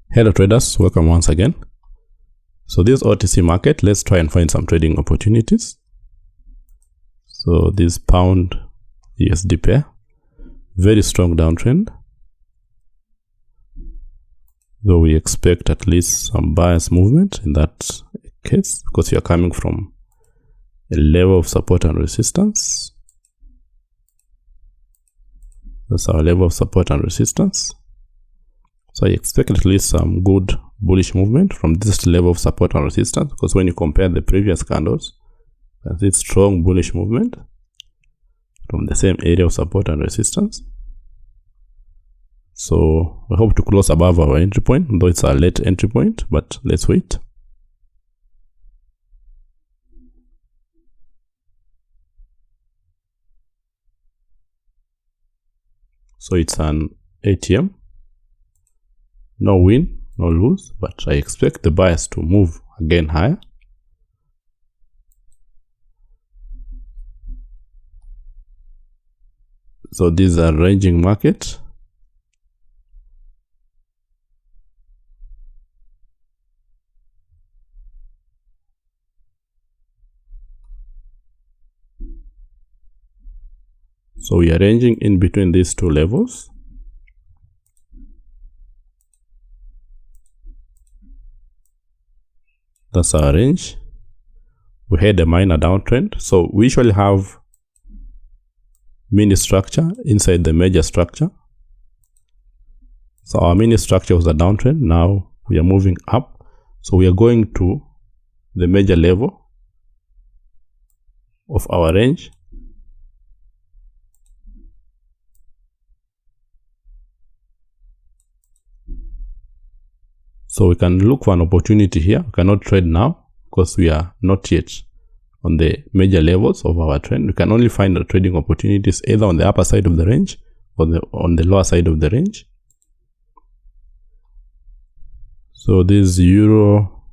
Hello traders, welcome once again. So this OTC market, let's try and find some trading opportunities. So this pound USD pair, very strong downtrend, though we expect at least some bias movement in that case because we are coming from a level of support and resistance. That's our level of support and resistance. So I expect at least some good bullish movement from this level of support and resistance, because when you compare the previous candles, you can see strong bullish movement from the same area of support and resistance. So we hope to close above our entry point, though it's a late entry point, but let's wait. So it's an ATM. No win, no lose, but I expect the bias to move again higher. So this is a ranging market. So we are ranging in between these two levels. That's our range. We had a minor downtrend. So we usually have mini structure inside the major structure. So our mini structure was a downtrend. Now we are moving up. So we are going to the major level of our range. So we can look for an opportunity here. We cannot trade now because we are not yet on the major levels of our trend. We can only find the trading opportunities either on the upper side of the range or on the lower side of the range. So this Euro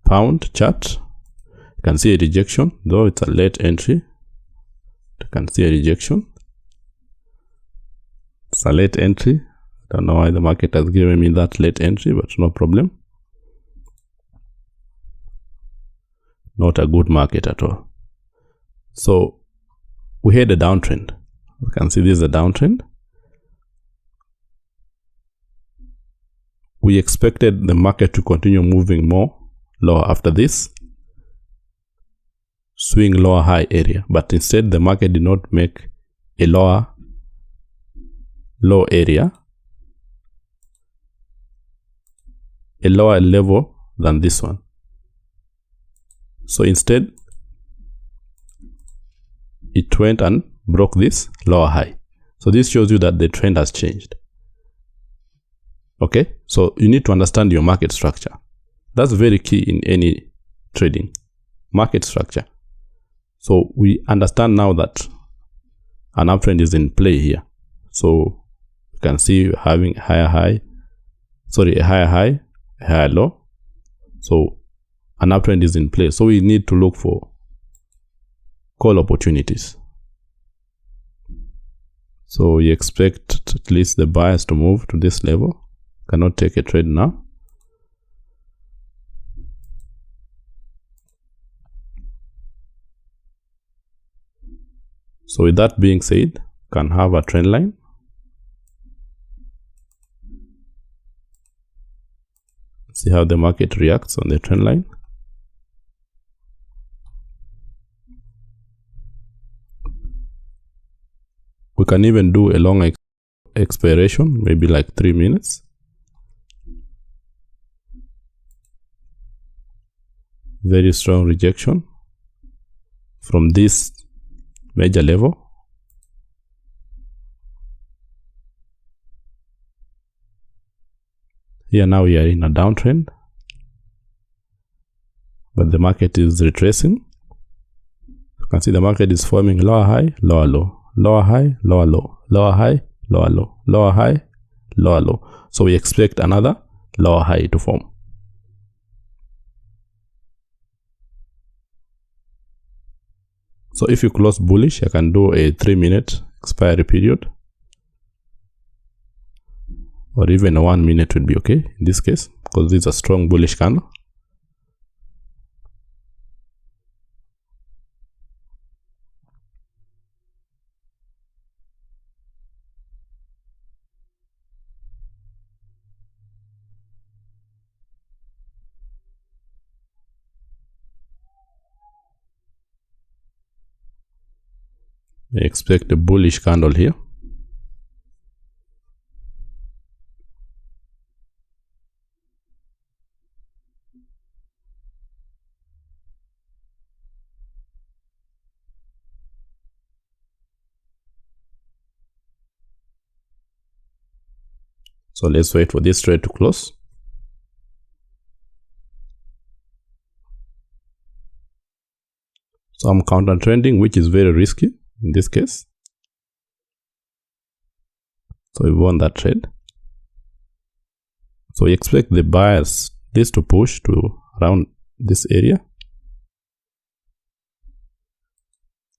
Pound chart, you can see a rejection, though it's a late entry. You can see a rejection. It's a late entry. I don't know why the market has given me that late entry, but no problem. Not a good market at all. So we had a downtrend. You can see this is a downtrend. We expected the market to continue moving more lower after this swing lower high area, but instead the market did not make a low area, a lower level than this one. So instead it went and broke this lower high. So this shows you that the trend has changed. Okay, so you need to understand your market structure. That's very key in any trading, market structure. So we understand now that an uptrend is in play here. So you can see having a higher high, a higher low. So an uptrend is in place. So we need to look for call opportunities. So we expect at least the bias to move to this level. Cannot take a trade now. So with that being said, can have a trend line. See how the market reacts on the trend line. We can even do a long expiration, maybe like 3 minutes. Very strong rejection from this major level. Here now we are in a downtrend, but the market is retracing. You can see the market is forming lower high, lower low, lower high, lower low, lower high, lower low, lower high, lower low. So we expect another lower high to form. So if you close bullish, I can do a 3-minute expiry period. or even a 1 minute would be okay in this case, because this is a strong bullish candle. I expect a bullish candle here. So let's wait for this trade to close. So I'm counter trending, which is very risky in this case. So we won that trade. So we expect the buyers this to push to around this area.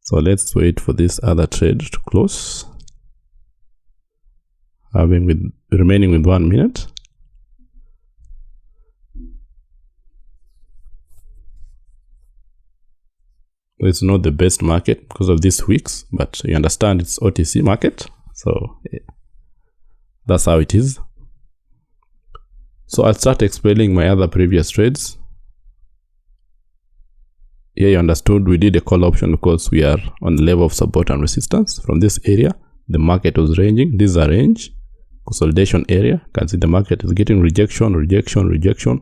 So let's wait for this other trade to close. Remaining with 1 minute. It's not the best market because of these weeks, but you understand it's OTC market, so yeah, that's how it is. So I'll start explaining my other previous trades. Here you understood we did a call option because we are on the level of support and resistance. From this area, the market was ranging. This is a range consolidation area. You can see the market is getting rejection, rejection, rejection,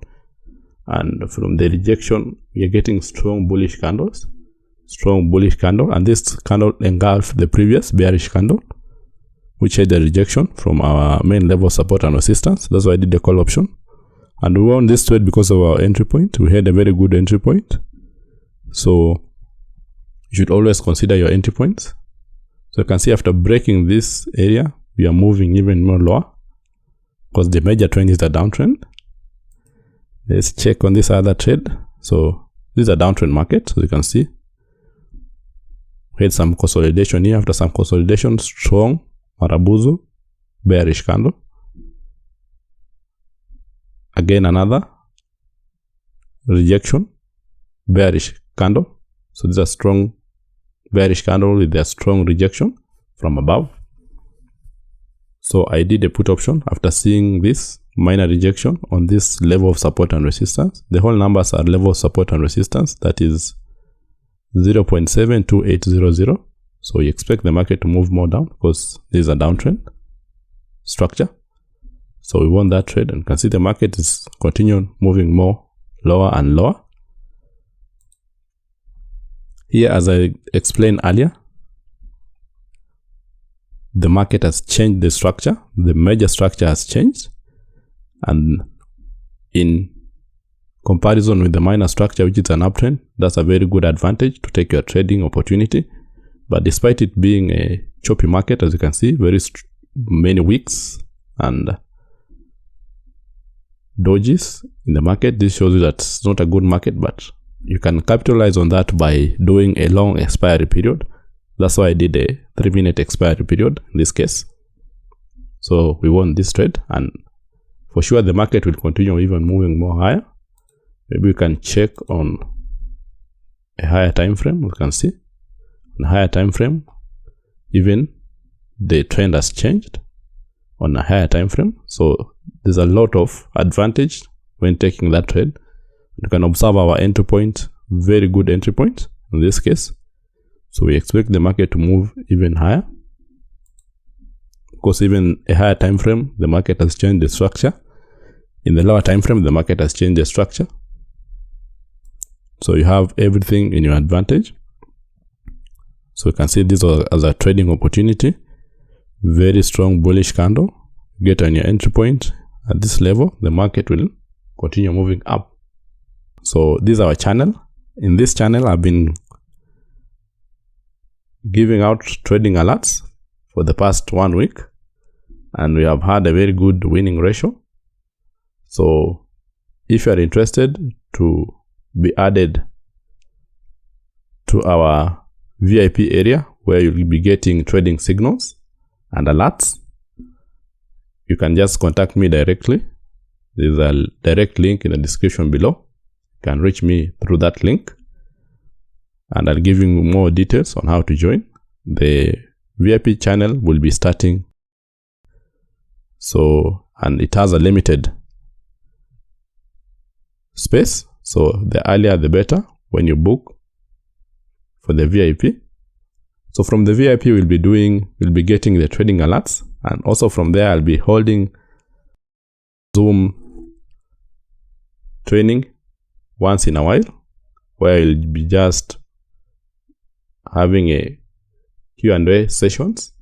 and from the rejection we are getting strong bullish candles, and this candle engulfed the previous bearish candle, which had the rejection from our main level of support and resistance. That's why I did the call option, and we won this trade because of our entry point. We had a very good entry point, so you should always consider your entry points. So you can see after breaking this area, we are moving even more lower because the major trend is the downtrend. Let's check on this other trade. So this is a downtrend market, so you can see we had some consolidation here. After some consolidation, strong marabuzu bearish candle, again another rejection bearish candle. So this is a strong bearish candle with a strong rejection from above. So I did a put option after seeing this minor rejection on this level of support and resistance. The whole numbers are level of support and resistance, that is 0.72800. So we expect the market to move more down because this is a downtrend structure. So we won that trade, and you can see the market is continuing moving more lower and lower. Here, as I explained earlier, the market has changed the structure. The major structure has changed, and in comparison with the minor structure, which is an uptrend, that's a very good advantage to take your trading opportunity. But despite it being a choppy market, as you can see, very many weeks and dodges in the market, this shows you that it's not a good market, but you can capitalize on that by doing a long expiry period. That's why I did a 3-minute expiry period in this case. So we won this trade, and for sure the market will continue even moving more higher. Maybe we can check on a higher time frame. We can see on a higher time frame, even the trend has changed on a higher time frame. So there's a lot of advantage when taking that trade. You can observe our entry point, very good entry point in this case. So we expect the market to move even higher, because even a higher time frame, the market has changed the structure. In the lower time frame, the market has changed the structure. So you have everything in your advantage. So you can see this as a trading opportunity. Very strong bullish candle. Get on your entry point at this level, the market will continue moving up. So this is our channel. In this channel, I've been giving out trading alerts for the past 1 week, and we have had a very good winning ratio. So if you are interested to be added to our VIP area where you'll be getting trading signals and alerts, you can just contact me directly. There's a direct link in the description below. You can reach me through that link, and I'll give you more details on how to join. The VIP channel will be starting, and it has a limited space, so the earlier the better when you book for the VIP. So from the VIP, we'll be getting the trading alerts, and also from there I'll be holding Zoom training once in a while, where I'll be just having a Q&A sessions.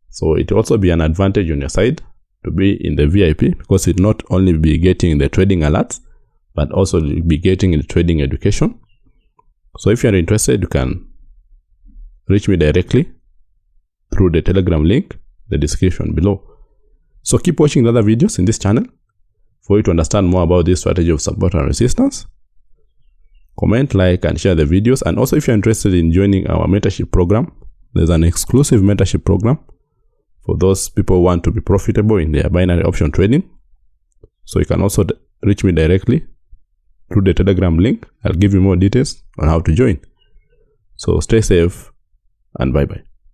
So it will also be an advantage on your side to be in the VIP, because it not only be getting the trading alerts, but also be getting the trading education. So if you're interested, you can reach me directly through the Telegram link in the description below. So keep watching the other videos in this channel for you to understand more about this strategy of support and resistance. Comment, like, and share the videos. And also, if you're interested in joining our mentorship program, there's an exclusive mentorship program for those people who want to be profitable in their binary option trading. So you can also reach me directly through the Telegram link. I'll give you more details on how to join. So stay safe and bye bye.